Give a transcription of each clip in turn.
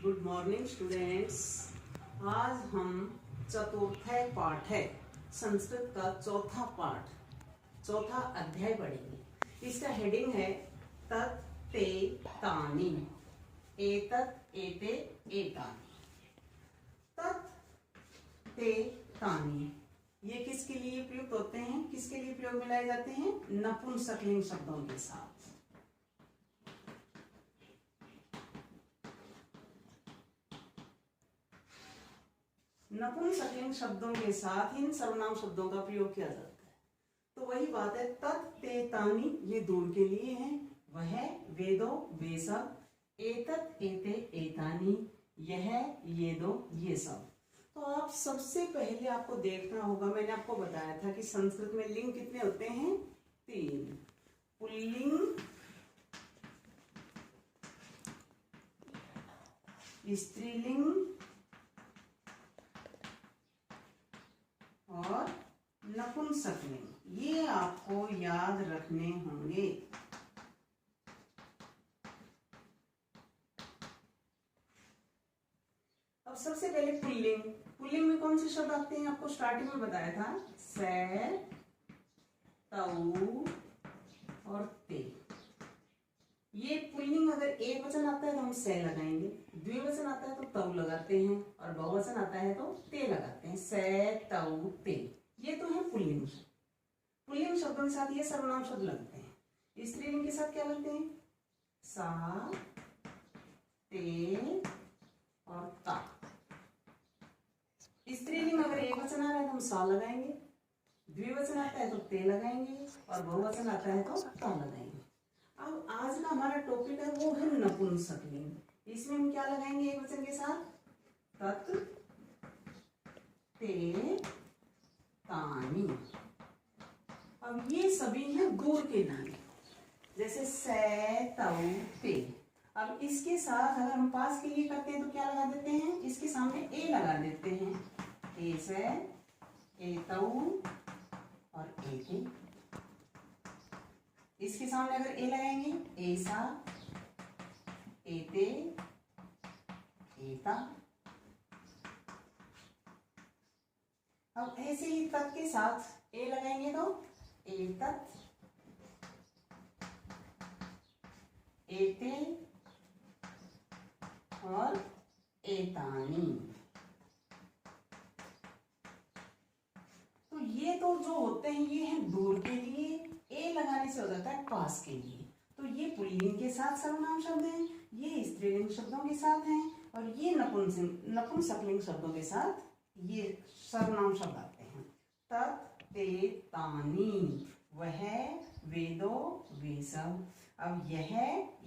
Good morning students. आज हम चतुर्थ पाठ है संस्कृत का चौथा पाठ, चौथा अध्याय पढ़ेंगे। इसका हेडिंग है तत् ते तानि। एतत् एते एतानि। तत् ते तानि ये किसके लिए प्रयुक्त होते हैं, किसके लिए प्रयोग में लाए जाते हैं? नपुंसकलिंग शब्दों के साथ। नपुंसकलिंग शब्दों के साथ इन सर्वनाम शब्दों का प्रयोग किया जाता है। तो वही बात है, तत् ते तानि ये दूर के लिए है, वह वेदो वे सब, एतत् एते एतानि यह ये दो ये सब। तो आप सबसे पहले आपको देखना होगा, मैंने आपको बताया था कि संस्कृत में लिंग कितने होते हैं? 3। पुल्लिंग, स्त्रीलिंग और नपुंसकलिंग। ये आपको याद रखने होंगे। अब सबसे पहले पुल्लिंग। पुल्लिंग में कौन से शब्द आते हैं? आपको स्टार्टिंग में बताया था, से, तऊ और ते। ये पुल्लिंग अगर एक वचन आता है तो हम से लगाएंगे, द्विवचन आता है तो तऊ लगाते हैं, और बहुवचन आता है तो ते लगाते हैं। से, तऊ, ते ये तो है पुल्लिंग शब्द। पुल्लिंग शब्दों के साथ ये सर्वनाम शब्द लगते हैं। स्त्रीलिंग के साथ क्या लगते हैं? सा, ते और ता। स्त्रीलिंग अगर एक वचन आ रहा है तो हम सा लगाएंगे, द्विवचन आता है तो ते लगाएंगे, और बहुवचन आता है तो ता लगाएंगे। अब आज का हमारा टॉपिक है वो है नपुंसकलिंग। इसमें हम क्या लगाएंगे एक वचन के साथ? तत् ते तानि। अब ये सभी हैं दूर के लिए, जैसे से, तऊ, ते। अब इसके साथ अगर हम पास के लिए करते हैं तो क्या लगा देते हैं? इसके सामने ए लगा देते हैं। ए से, ए तऊ और ए ते। इसके सामने अगर ए लगाएंगे, ऐसा, एते, एता। अब ऐसे ही तत् के साथ ए लगाएंगे तो एतत्, एते और एतानि। तो ये तो जो होते हैं ये हैं दूर के लिए, ए लगाने से हो जाता है पास के लिए। तो ये पुल्लिंग के साथ सर्वनाम शब्द हैं, ये स्त्रीलिंग शब्दों के साथ हैं, और ये नपुंसकलिंग शब्दों के साथ ये सर्वनाम शब्द आते हैं। तत् ते तानि, वह वे दो वे सब, अब यह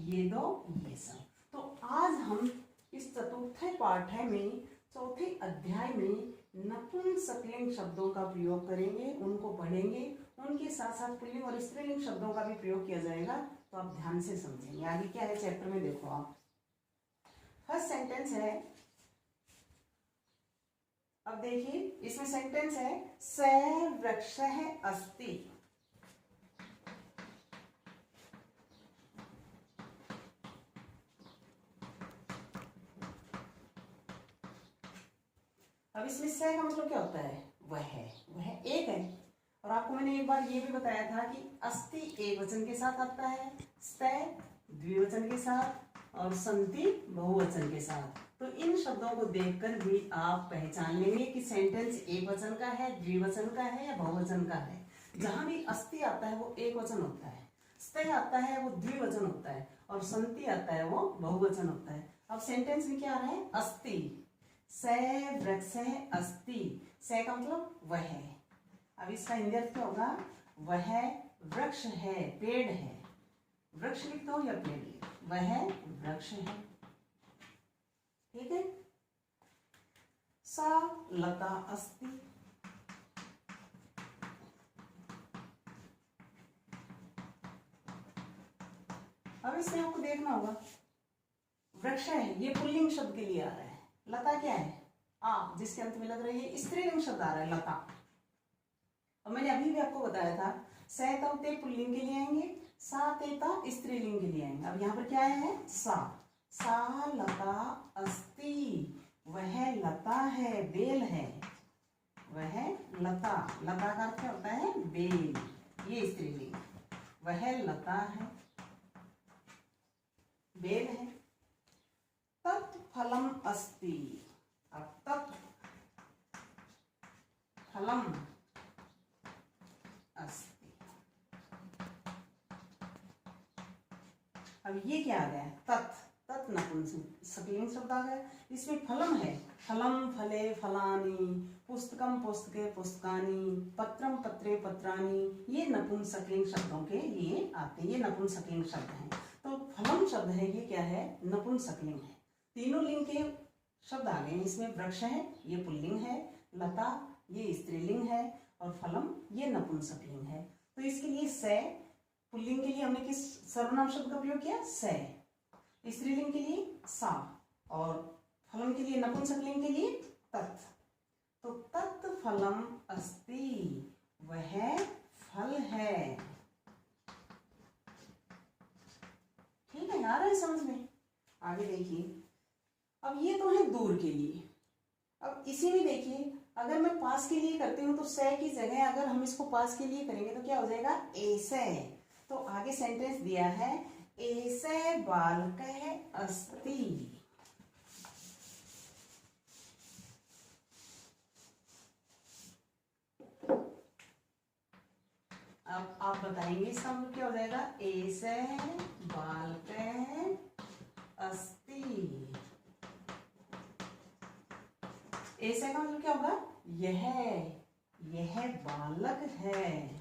ये दो ये सब। तो आज हम इस चतुर्थ पाठ्य में चौथे अध्याय में नपुंसकलिंग शब्दों का प्रयोग करेंगे, उनको पढ़ेंगे, उनके साथ साथ पुल्लिंग और स्त्रीलिंग शब्दों का भी प्रयोग किया जाएगा। तो आप ध्यान से समझेंगे। आगे क्या है चैप्टर में, देखो आप। फर्स्ट सेंटेंस है, अब देखिए इसमें सेंटेंस है, स वृक्षः अस्ति। अब इसमें से का मतलब क्या होता है? वह एक है। और आपको मैंने एक बार ये भी बताया था कि अस्ति एक वचन के साथ आता है, स्ते द्विवचन के साथ, और संति बहुवचन के साथ। तो इन शब्दों को देखकर भी आप पहचान लेंगे कि सेंटेंस एक वचन का है, द्विवचन का है या बहुवचन का है। जहां भी अस्ति आता है वो एक वचन होता है, स्ते आता है वो द्विवचन होता है, और संति आता है वो बहुवचन होता है। अब सेंटेंस में क्या आ रहा है? अस्ति, से वृक्षः अस्ति। से का मतलब वह है। अब इसका हिंदी अर्थ क्या होगा? वह वृक्ष है, पेड़ है। वृक्ष लिख दो या पेड़ लिख, वह वृक्ष है। ठीक है। सा लता अस्ति। अब इसमें आपको देखना होगा, वृक्ष है ये पुल्लिंग शब्द के लिए आ रहा है, लता क्या है? आ, जिसके अंत में लग रही है स्त्रीलिंग शब्द आ रहा है, लता। और मैंने अभी भी आपको बताया था, से तऊ ते पुल्लिंग के लिए आएंगे, सा ते ता स्त्रीलिंग के लिए आएंगे। अब यहाँ पर क्या है? सा। सा लता अस्ति, वह लता है, बेल है, वह लता, लता का अर्थ क्या होता है, बेल, ये स्त्रीलिंग, वह लता है, बेल है। तत् फलम अस्ति, अब तत् फलम अस्ति, अब ये क्या आ गया, तत्, तत् नपुंसकलिंग शब्द आ गया। इसमें फलम है, फलम फले फलानी, पुस्तकम पुस्तके पुस्तकानी, पत्रम पत्रे पत्रानी, ये नपुंसकलिंग शब्दों के लिए आते हैं, ये नपुंसकलिंग शब्द हैं। तो फलम शब्द है, ये क्या है, नपुंसकलिंग है। तीनों लिंग के शब्द आ गए हैं इसमें। वृक्ष है, ये पुल्लिंग है, लता ये स्त्रीलिंग है, और फलम ये नपुंसकलिंग है। तो इसके लिए से, पुल्लिंग के लिए हमने किस सर्वनाम शब्द का प्रयोग किया, से, स्त्रीलिंग के लिए सा, और फलम के लिए, नपुंसकलिंग के लिए तत्। तो तत् फलम अस्ति, वह फल है। ठीक है, आ रहा है समझ में। आगे देखिए, अब ये तो है दूर के लिए। अब इसी में देखिए, अगर मैं पास के लिए करती हूं तो से की जगह अगर हम इसको पास के लिए करेंगे तो क्या हो जाएगा, ऐसे। तो आगे सेंटेंस दिया है, ऐसे बालकः अस्ति। अब आप बताएंगे इसका मतलब क्या हो जाएगा, ऐसे बालकः अस्ति। ऐसे का मतलब क्या होगा, यह बालक है।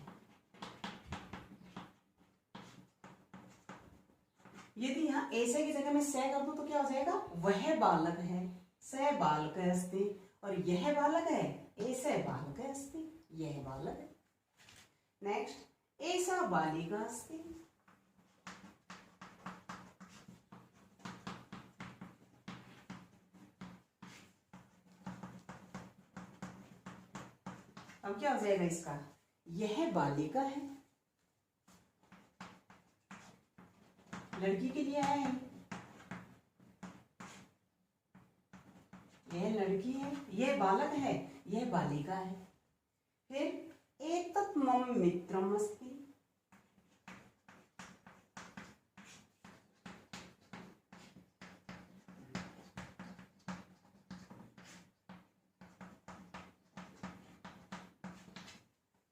यदि यहाँ ऐसे की जगह में से कर दूं तो क्या हो जाएगा, वह बालक है, से बालक अस्ति, और यह बालक है, ऐसे बालक अस्ति, यह बालक है। नेक्स्ट, ऐसा बालिका अस्ति, अब क्या हो जाएगा इसका, यह बालिका है, लड़की के लिए आया है, यह लड़की है, यह बालक है, यह बालिका है। फिर एतत् मम मित्रम अस्ति,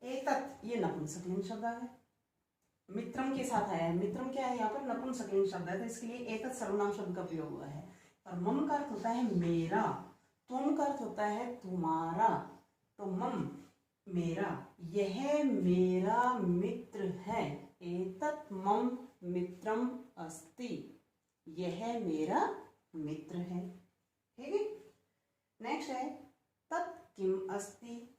एतत् ये नपुंसकलिंग शब्द है, मित्रम के साथ आया है। मित्रम क्या है, यहाँ पर नपुंसकलिंग शब्द है, तो इसके लिए एतत् सर्वनाम शब्द का प्रयोग हुआ है। और मम का अर्थ होता है मेरा, तुम का अर्थ होता है तुम्हारा, तो मम मेरा, यह मेरा मित्र है, एतत् मम मित्रम अस्ति, यह मेरा मित्र है। ठीक है, नेक्स्ट है तत् किम अस्ति,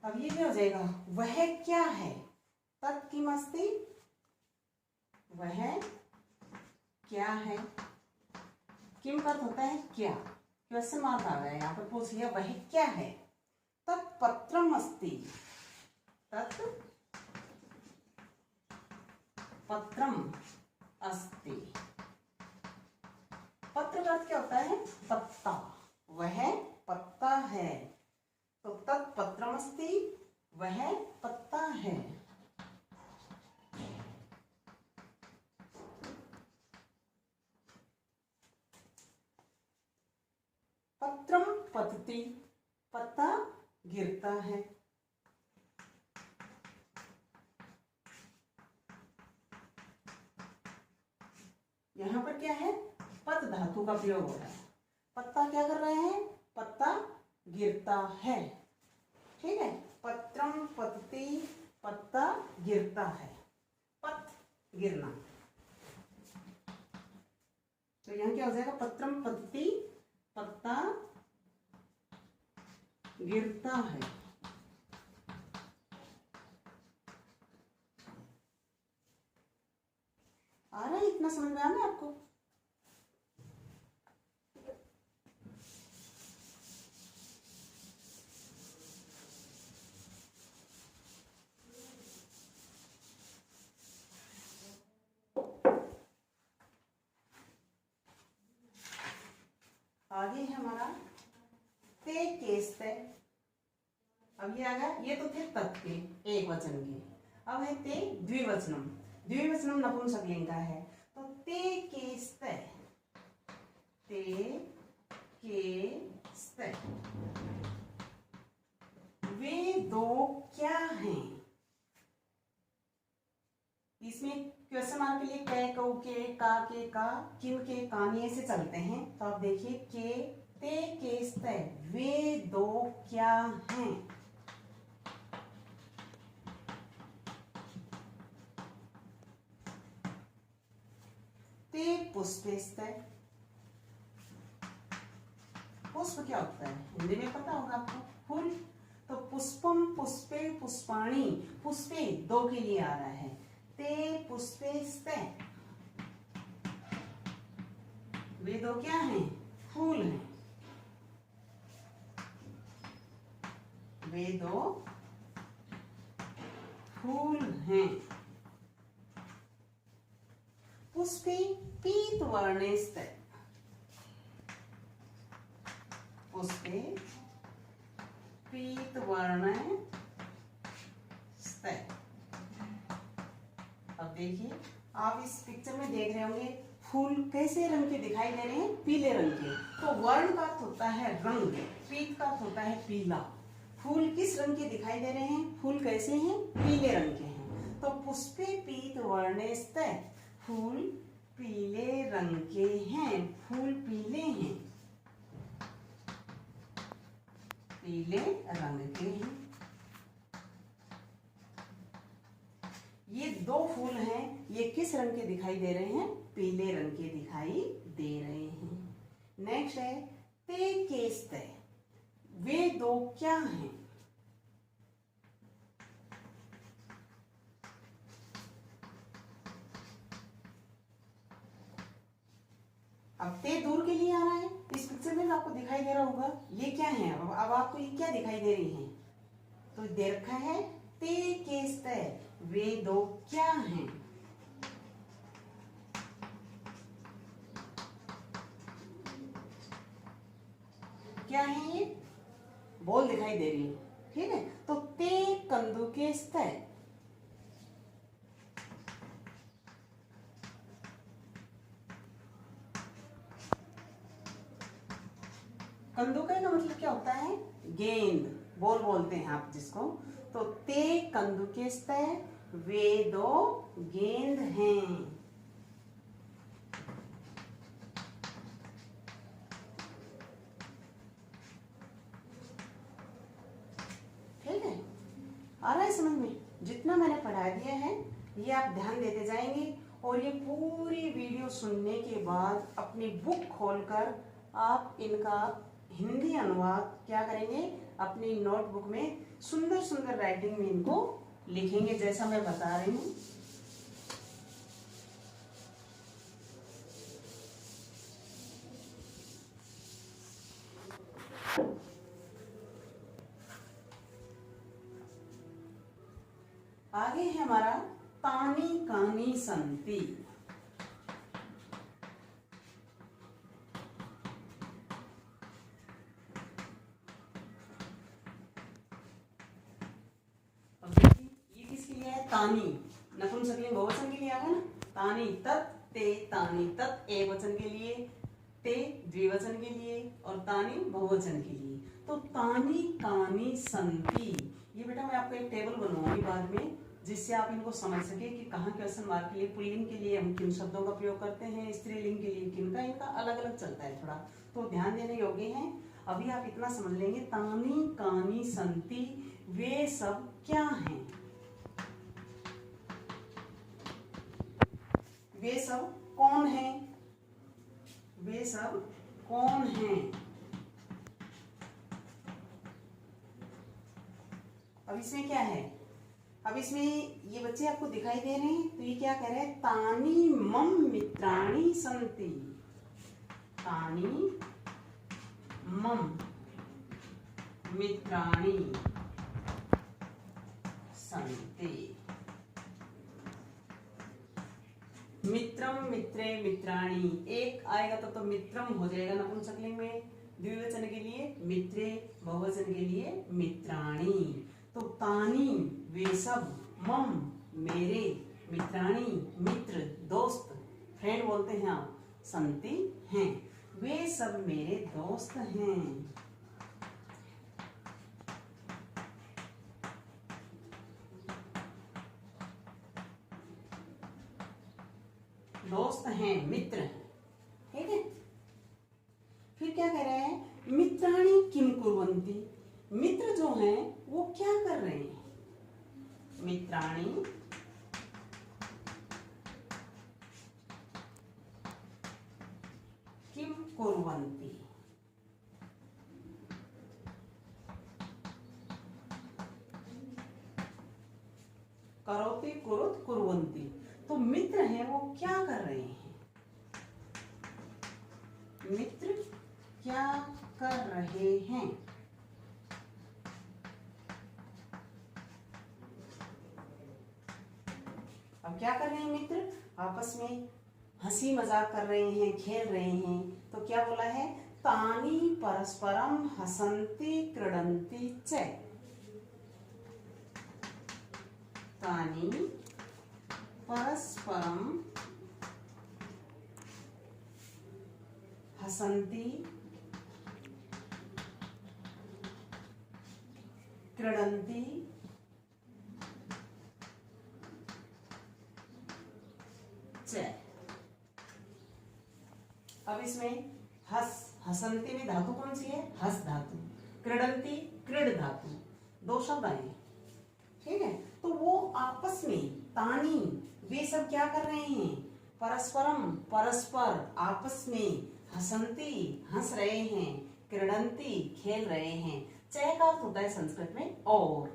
अब ये क्या हो जाएगा, वह क्या है, तत् किम अस्ति, वह क्या है। किम का अर्थ होता है क्या, क्वेश्चन मार्क आ गया यहाँ पर, पूछ लिया वह क्या है। तत् पत्रम अस्ति, तत् पत्रम अस्ति, पत्र का अर्थ क्या होता है, पत्ता, वह पत्ता है, तो तत् पत्रम अस्ति, वह पत्ता है। पत्रम पतति, पत्ता गिरता है। यहां पर क्या है, पत धातु का प्रयोग हो रहा है। पत्ता क्या कर रहे हैं, पत्ता गिरता है। ठीक है, पत्रम पतति, पत्ता गिरता है, पत गिरना। तो यहां क्या हो जाएगा, पत्रम पतति, पत्ता गिरता है। आ रहा है, इतना समझ में आ रहा है आपको। आगे है हमारा ते केस्ते। अब ये आ गया, ये तो थे तत् के एक वचन के, अब है ते द्विवचनम। द्विवचनम नपुंसकलिंग का है, तो ते केस्ते, ते केस्ते, वे दो क्या हैं। इसमें क्वेश्चन मार्क के लिए कै, कौ, के, का, के, का, किन के, कानिए से चलते हैं। तो आप देखिए के ते केस्ते, वे दो क्या हैं। ते पुष्पेस्ते, पुष्प क्या होता है हिंदी में पता होगा आपको, फूल। तो पुष्पम, पुष्पे, पुष्पाणी, पुष्पे दो के लिए आ रहा है। ते पुष्पेस्ते, वे दो क्या हैं, फूल हैं। वे दो फूल हैं। पुष्पे पीत वर्णेस्ते, पुष्पे पीत वर्ण। अब देखिए आप इस पिक्चर में देख रहे होंगे फूल कैसे रंग के दिखाई दे रहे हैं, पीले रंग के। तो वर्ण का अर्थ होता है रंग, पीत का अर्थ होता है पीला। फूल किस रंग के दिखाई दे रहे हैं, फूल कैसे हैं, पीले रंग के हैं। तो पुष्पे पीत वर्णेस्ते, फूल पीले रंग के हैं, फूल पीले हैं, पीले रंग के हैं। ये दो फूल हैं, ये किस रंग के दिखाई दे रहे हैं, पीले रंग के दिखाई दे रहे हैं। नेक्स्ट है ते केस्ते, वे दो क्या हैं। अब ते दूर के लिए आ रहा है, इस पिक्चर में आपको दिखाई दे रहा होगा ये क्या है। अब आपको ये क्या दिखाई दे रही है, तो दे रखा है ते केस्ते, वे दो क्या हैं। क्या है ये, बॉल दिखाई दे रही है, ठीक है। तो ते कंदुकेस्ते, कंदुके का मतलब क्या होता है, गेंद, बॉल बोलते हैं आप जिसको। तो ते कंदुकेस्ते, वे दो गेंद हैं। ठीक है, आ रहा है समझ में। जितना मैंने पढ़ा दिया है ये आप ध्यान देते जाएंगे, और ये पूरी वीडियो सुनने के बाद अपनी बुक खोलकर आप इनका हिंदी अनुवाद क्या करेंगे, अपनी नोटबुक में सुंदर सुंदर राइटिंग में इनको लिखेंगे जैसा मैं बता रही हूँ। आगे है हमारा तानी कानी संति। ये किसके लिए है, तानी, नपुंसकलिंग बहुवचन के लिए आ गया ना। तानी तत्, ते तानी तत् एक वचन के लिए, ते द्विवचन के लिए, और तानी बहुवचन के लिए। तो तानी कानी संति, ये बेटा मैं आपको एक टेबल बनवाऊंगी बाद में, जिससे आप इनको समझ सके कि कहाँ क्वेश्चन मार्क के लिए, पुल्लिंग के लिए हम किन शब्दों का प्रयोग करते हैं, स्त्रीलिंग के लिए किन का, इनका अलग अलग चलता है थोड़ा, तो ध्यान देने योग्य है। अभी आप इतना समझ लेंगे, तानी कानी संति, वे सब क्या हैं, वे सब कौन हैं, वे सब कौन हैं। अब इसमें क्या है, अब इसमें ये बच्चे आपको दिखाई दे रहे हैं, तो ये क्या कह रहे हैं, तानी मम मित्राणि संति, तानी मम मित्राणि संति। मित्रम मित्रे मित्राणी, एक आएगा तो मित्रम हो जाएगा नपुंसकलिंग में, द्विवचन के लिए मित्रे, बहुवचन के लिए मित्राणी। तो तानी वे सब, मम मेरे, मित्राणी मित्र दोस्त, फ्रेंड बोलते हैं आप, संति हैं, वे सब मेरे दोस्त हैं। दोस्त हैं, मित्र हैं, ठीक है। फिर क्या कह रहे हैं, मित्राणि किम कुर्वन्ति, मित्र जो हैं वो क्या कर रहे हैं, मित्राणि किम कुर्वन्ति, करोति कुरुत कुर्वन्ति, तो मित्र हैं वो क्या कर रहे हैं, मित्र क्या कर रहे हैं। अब क्या कर रहे हैं मित्र, आपस में हंसी मजाक कर रहे हैं, खेल रहे हैं, तो क्या बोला है, तानी परस्परम हसन्ति क्रीडन्ति च, तानी परस्परम हसन्ति क्रीडन्ति च। अब इसमें हसन्ति में धातु कौन सी है, हस धातु, क्रीडन्ति क्रीड धातु, दो शब्द आए, ठीक है। तो वो आपस में, तानी वे सब क्या कर रहे हैं, परस्परम परस्पर आपस में, हसन्ति हंस रहे हैं, क्रीडन्ति खेल रहे हैं, चय का अर्थ होता है संस्कृत में और,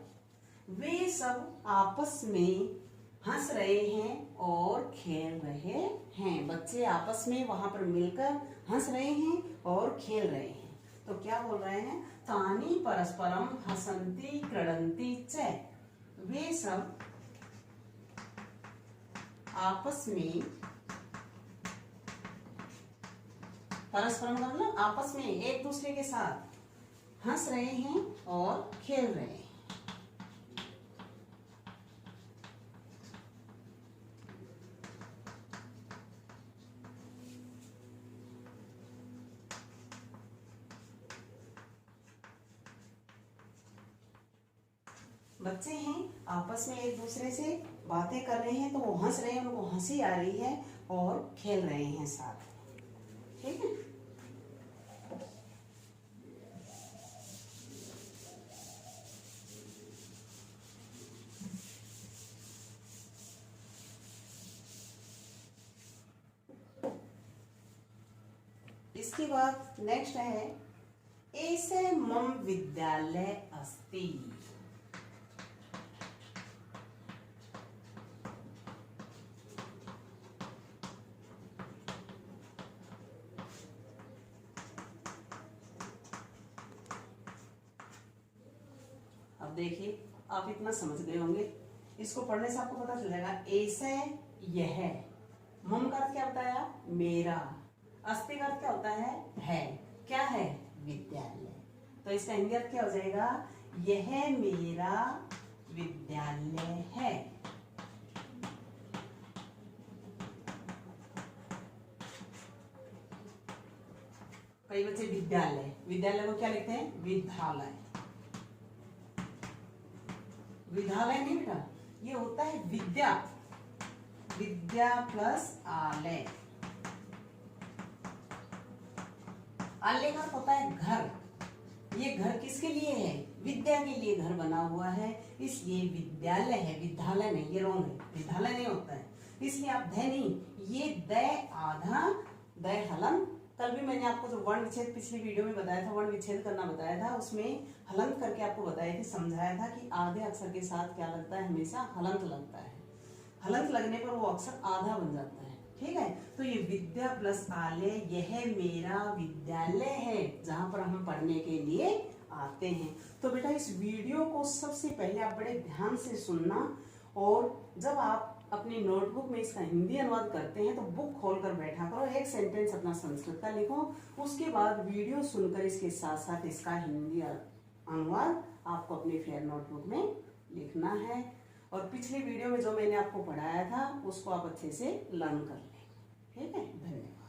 वे सब आपस में हंस रहे हैं और खेल रहे हैं, बच्चे आपस में वहां पर मिलकर हंस रहे हैं और खेल रहे हैं। तो क्या बोल रहे हैं, तानी परस्परम हसन्ति क्रीडन्ति च, वे सब आपस में, परस्परम मतलब आपस में एक दूसरे के साथ हंस रहे हैं और खेल रहे हैं। बच्चे हैं आपस में एक दूसरे से बातें कर रहे हैं, तो वो हंस रहे हैं, उनको हंसी आ रही है और खेल रहे हैं साथ, ठीक है। इसके बाद नेक्स्ट है, ऐसे मम विद्यालय अस्ति, अब देखिए आप इतना समझ गए होंगे, इसको पढ़ने से आपको पता चल जाएगा, ऐसे यह, मम का अर्थ क्या बताया, मेरा, अस्ति का अर्थ क्या होता है, क्या है, विद्यालय, तो इसका हिंदी अर्थ क्या हो जाएगा, यह मेरा विद्यालय है। कई बच्चे विद्यालय, विद्यालय को क्या लिखते हैं, विद्यालय, विद्यालय नहीं बेटा, ये होता है विद्या, विद्या प्लस आलय, आलय का होता है घर, ये घर किसके लिए है, विद्या के लिए घर बना हुआ है, इसलिए विद्यालय है, विद्यालय नहीं, ये रॉन्ग है, विद्यालय नहीं होता है, इसलिए आप ध नहीं, ये द आधा, द हलन, कल भी मैंने आपको जो वर्ण विच्छेद पिछली वीडियो में बताया था, वर्ण विच्छेद करना बताया था, उसमें हलंत करके आपको बताया थी, समझाया था कि आधे अक्षर के साथ क्या लगता है, हमेशा हलंत लगता है, हलंत लगने पर वो अक्षर आधा बन जाता है, ठीक है। तो ये विद्या प्लस आलय, यह मेरा विद्यालय है जहां पर हम पढ़ने के लिए आते हैं। तो बेटा इस वीडियो को सबसे पहले आप बड़े ध्यान से सुनना, और जब आप अपनी नोटबुक में इसका हिंदी अनुवाद करते हैं तो बुक खोलकर बैठा करो, एक सेंटेंस अपना संस्कृत का लिखो, उसके बाद वीडियो सुनकर इसके साथ साथ इसका हिंदी अनुवाद आपको अपनी फेयर नोटबुक में लिखना है। और पिछली वीडियो में जो मैंने आपको पढ़ाया था उसको आप अच्छे से लर्न कर लें। ठीक है, धन्यवाद।